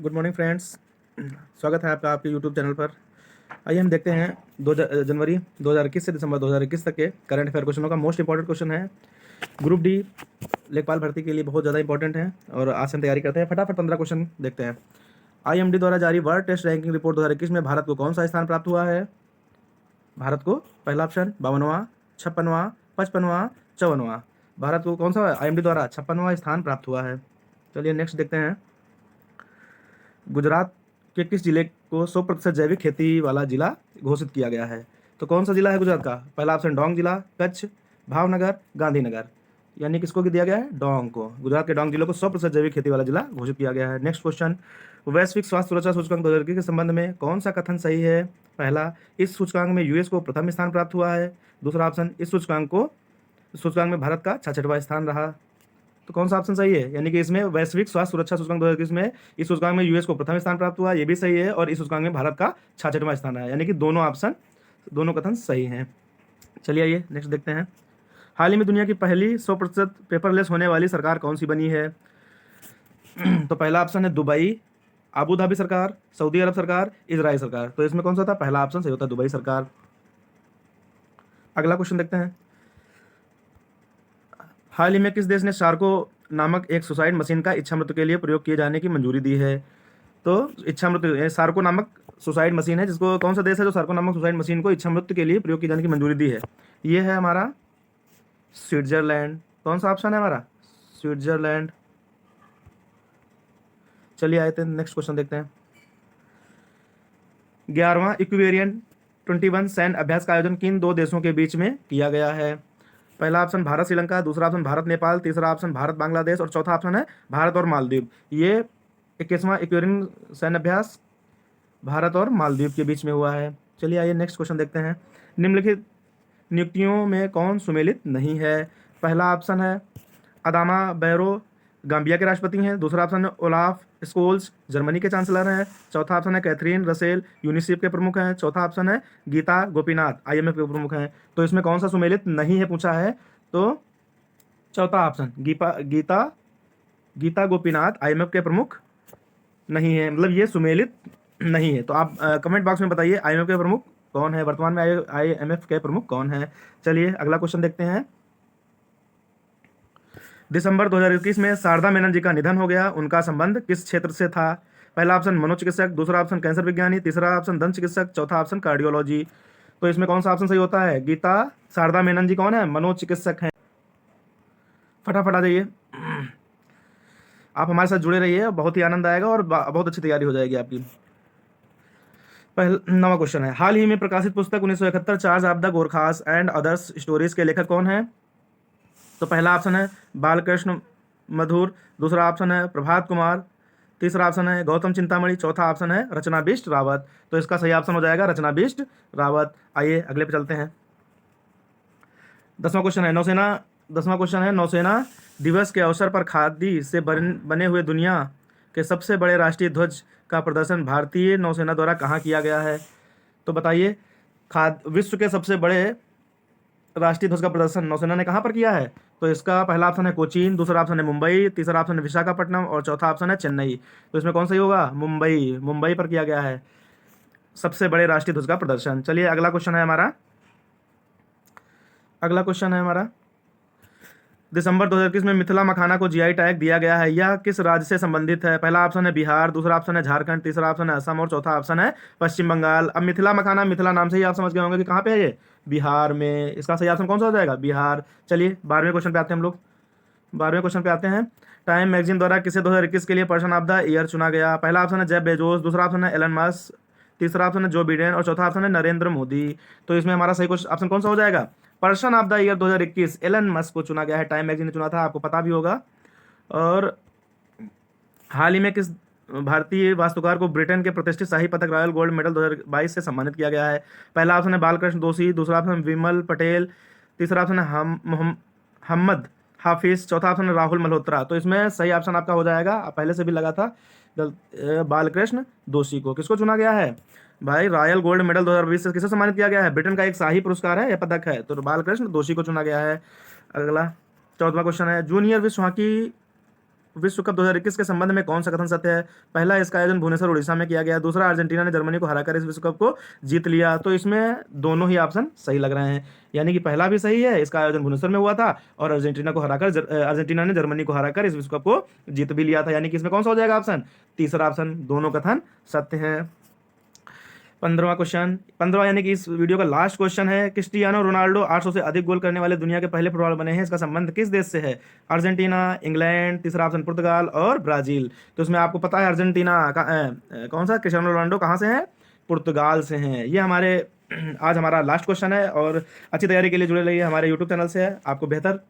Good morning friends. स्वागत है आपका आपके यूट्यूब चैनल पर। आइए हम देखते हैं जनवरी 2021 से दिसंबर 2021 तक के करंट अफेयर क्वेश्चनों का। मोस्ट इंपॉर्टेंट क्वेश्चन है, ग्रुप डी लेखपाल भर्ती के लिए बहुत ज़्यादा इंपॉर्टेंट है और आज से हम तैयारी करते हैं। फटाफट 15 क्वेश्चन देखते हैं। IMD द्वारा जारी वर्ल्ड टेस्ट रैंकिंग रिपोर्ट 2021 में भारत को कौन सा स्थान प्राप्त हुआ है? भारत को पहला ऑप्शन 52वां, 56वां, 55वां, 54वां। भारत को कौन सा IMD द्वारा 56वां स्थान प्राप्त हुआ है। चलिए नेक्स्ट देखते हैं। गुजरात के किस जिले को 100% जैविक खेती वाला जिला घोषित किया गया है? तो कौन सा जिला है गुजरात का? पहला ऑप्शन डोंग जिला, कच्छ, भावनगर, गांधीनगर। यानी किसको दिया गया है? डोंग को। गुजरात के डोंग जिले को 100% जैविक खेती वाला जिला घोषित किया गया है। नेक्स्ट क्वेश्चन, वैश्विक स्वास्थ्य सुरक्षा सूचकांक 2021 के संबंध में कौन सा कथन सही है? पहला, इस सूचकांक में यूएस को प्रथम स्थान प्राप्त हुआ है। दूसरा ऑप्शन, इस सूचकांक में भारत का 66वां स्थान रहा। तो कौन सा ऑप्शन सही है? यानी कि इसमें वैश्विक स्वास्थ्य सुरक्षा सूचकांक 2021 में इस सूचकांक में यूएस को प्रथम स्थान प्राप्त हुआ, ये भी सही है, और इस सूचकांक में भारत का 66वां स्थान है। यानी कि दोनों कथन सही हैं। चलिए आइए नेक्स्ट देखते हैं। हाल ही में दुनिया की पहली 100% पेपरलेस होने वाली सरकार कौन सी बनी है? तो पहला ऑप्शन है दुबई, अबू धाबी सरकार, सऊदी अरब सरकार, इजराइल सरकार। तो इसमें कौन सा था? पहला ऑप्शन सही होता है, दुबई सरकार। अगला क्वेश्चन देखते हैं। हाल ही में किस देश ने शार्को नामक एक सुसाइड मशीन का इच्छा मृत्यु के लिए प्रयोग किए जाने की मंजूरी दी है? तो इच्छा मृत्यु शार्को नामक सुसाइड मशीन है, जिसको कौन सा देश है जो शार्को नामक सुसाइड मशीन को इच्छा मृत्यु के लिए प्रयोग किए जाने की मंजूरी दी है? ये है हमारा स्विट्जरलैंड। कौन सा ऑप्शन है हमारा? स्विट्जरलैंड। चलिए आए थे नेक्स्ट क्वेश्चन देखते हैं। 11वां इक्विवेरिएंट 21 सैन्य अभ्यास का आयोजन किन दो देशों के बीच में किया गया है? पहला ऑप्शन भारत श्रीलंका, दूसरा ऑप्शन भारत नेपाल, तीसरा ऑप्शन भारत बांग्लादेश और चौथा ऑप्शन है भारत और मालदीव। ये 21वां इक्वेरियन सैन्य अभ्यास भारत और मालदीव के बीच में हुआ है। चलिए आइए नेक्स्ट क्वेश्चन देखते हैं। निम्नलिखित नियुक्तियों में कौन सुमेलित नहीं है? पहला ऑप्शन है अदामा बैरो, गाम्बिया के राष्ट्रपति हैं। दूसरा ऑप्शन है ओलाफ स्कोल्स, जर्मनी के चांसलर हैं। चौथा ऑप्शन है कैथरीन रसेल, यूनिसेफ के प्रमुख हैं। चौथा ऑप्शन है गीता गोपीनाथ, IMF के प्रमुख हैं। तो इसमें कौन सा सुमेलित नहीं है पूछा है? तो चौथा ऑप्शन गीता गोपीनाथ IMF के प्रमुख नहीं है, मतलब ये सुमेलित नहीं है। तो आप कमेंट बॉक्स में बताइए IMF के प्रमुख कौन है, वर्तमान में IMF के प्रमुख कौन है। चलिए अगला क्वेश्चन देखते हैं। दिसंबर 2021 में शारदा मेनन जी का निधन हो गया, उनका संबंध किस क्षेत्र से था? पहला ऑप्शन मनोचिकित्सक, दूसरा ऑप्शन कैंसर विज्ञानी, तीसरा ऑप्शन दंत चिकित्सक, चौथा ऑप्शन कार्डियोलॉजी। तो इसमें कौन सा ऑप्शन सही होता है? गीता शारदा मेनन जी कौन है? मनोचिकित्सक हैं। फटाफट आ जाइए, आप हमारे साथ जुड़े रहिए, बहुत ही आनंद आएगा और बहुत अच्छी तैयारी हो जाएगी आपकी। पहला 9वां क्वेश्चन है, हाल ही में प्रकाशित पुस्तक 1971 charge of the Gorkhas and others stories के लेखक कौन है? तो पहला ऑप्शन है बालकृष्ण मधुर, दूसरा ऑप्शन है प्रभात कुमार, तीसरा ऑप्शन है गौतम चिंतामणि, चौथा ऑप्शन है रचना बिष्ट रावत। तो इसका सही ऑप्शन हो जाएगा रचना बिष्ट रावत। आइए अगले पे चलते हैं। 10वां क्वेश्चन है नौसेना दिवस के अवसर पर खादी से बने हुए दुनिया के सबसे बड़े राष्ट्रीय ध्वज का प्रदर्शन भारतीय नौसेना द्वारा कहाँ किया गया है? तो बताइए, विश्व के सबसे बड़े राष्ट्रीय ध्वज का प्रदर्शन नौसेना ने कहाँ पर किया है? तो इसका पहला ऑप्शन है कोचीन, दूसरा ऑप्शन है मुंबई, तीसरा ऑप्शन है विशाखापट्टनम और चौथा ऑप्शन है चेन्नई। तो इसमें कौन सही होगा? मुंबई पर किया गया है सबसे बड़े राष्ट्रीय ध्वज का प्रदर्शन। चलिए अगला क्वेश्चन है हमारा दिसंबर 2021 में मिथिला मखाना को GI टैग दिया गया है, यह किस राज्य से संबंधित है? पहला ऑप्शन है बिहार, दूसरा ऑप्शन है झारखंड, तीसरा ऑप्शन है असम और चौथा ऑप्शन है पश्चिम बंगाल। अब मिथिला मखाना, मिथिला नाम से ही आप समझ गए होंगे कि कहाँ पे है ये? बिहार में। इसका सही ऑप्शन कौन सा हो जाएगा? बिहार। चलिए 12वें क्वेश्चन पे आते हैं हम लोग। 12वें क्वेश्चन पे आते हैं। टाइम मैगजीन द्वारा किसे 2021 के लिए पर्सन ऑफ द ईयर चुना गया? पहला ऑप्शन है जेफ बेजोस, दूसरा ऑप्शन है एलन मस्क, तीसरा ऑप्शन है जो बिडेन और चौथा ऑप्शन है नरेंद्र मोदी। तो इसमें हमारा सही ऑप्शन कौन सा हो जाएगा? Person of the year 2021 Elon Musk को चुना गया है, टाइम मैगजीन ने चुना था, आपको पता भी होगा। और हाल ही में किस भारतीय वास्तुकार को ब्रिटेन के प्रतिष्ठित शाही पदक रॉयल गोल्ड मेडल 2022 से सम्मानित किया गया है? पहला ऑप्शन है बालकृष्ण दोषी, दूसरा ऑप्शन विमल पटेल, तीसरा ऑप्शन है मोहम्मद हाफिज, चौथा ऑप्शन है राहुल मल्होत्रा। तो इसमें सही ऑप्शन आपका हो जाएगा, पहले से भी लगा था, बालकृष्ण दोषी को। किसको चुना गया है भाई? रॉयल गोल्ड मेडल 2020 से किसे सम्मानित किया गया है? ब्रिटेन का एक शाही पुरस्कार है, यह पदक है, तो बालकृष्ण दोषी को चुना गया है। अगला 14वां क्वेश्चन है, जूनियर विश्व हॉकी विश्व कप 2021 के संबंध में कौन सा कथन सत्य है? पहला, इसका आयोजन भुवनेश्वर उड़ीसा में किया गया। दूसरा, अर्जेंटीना ने जर्मनी को हराकर इस विश्व कप को जीत लिया। तो इसमें दोनों ही ऑप्शन सही लग रहे हैं, यानी कि पहला भी सही है, इसका आयोजन भुवनेश्वर में हुआ था, और अर्जेंटीना ने जर्मनी को हराकर इस विश्व कप को जीत भी लिया था, यानी कि इसमें कौन सा हो जाएगा ऑप्शन? तीसरा ऑप्शन, दोनों कथन सत्य हैं। 15वां क्वेश्चन, 15वां यानी कि इस वीडियो का लास्ट क्वेश्चन है। क्रिस्टियानो रोनाल्डो 800 से अधिक गोल करने वाले दुनिया के पहले फुटबॉलर बने हैं। इसका संबंध किस देश से है? अर्जेंटीना, इंग्लैंड, तीसरा ऑप्शन पुर्तगाल और ब्राजील। तो इसमें आपको पता है अर्जेंटीना का कौन सा, क्रिस्टियानो रोनाल्डो कहाँ से हैं? पुर्तगाल से हैं। ये हमारे आज हमारा लास्ट क्वेश्चन है, और अच्छी तैयारी के लिए जुड़े रहिए, हमारे यूट्यूब चैनल से है, आपको बेहतर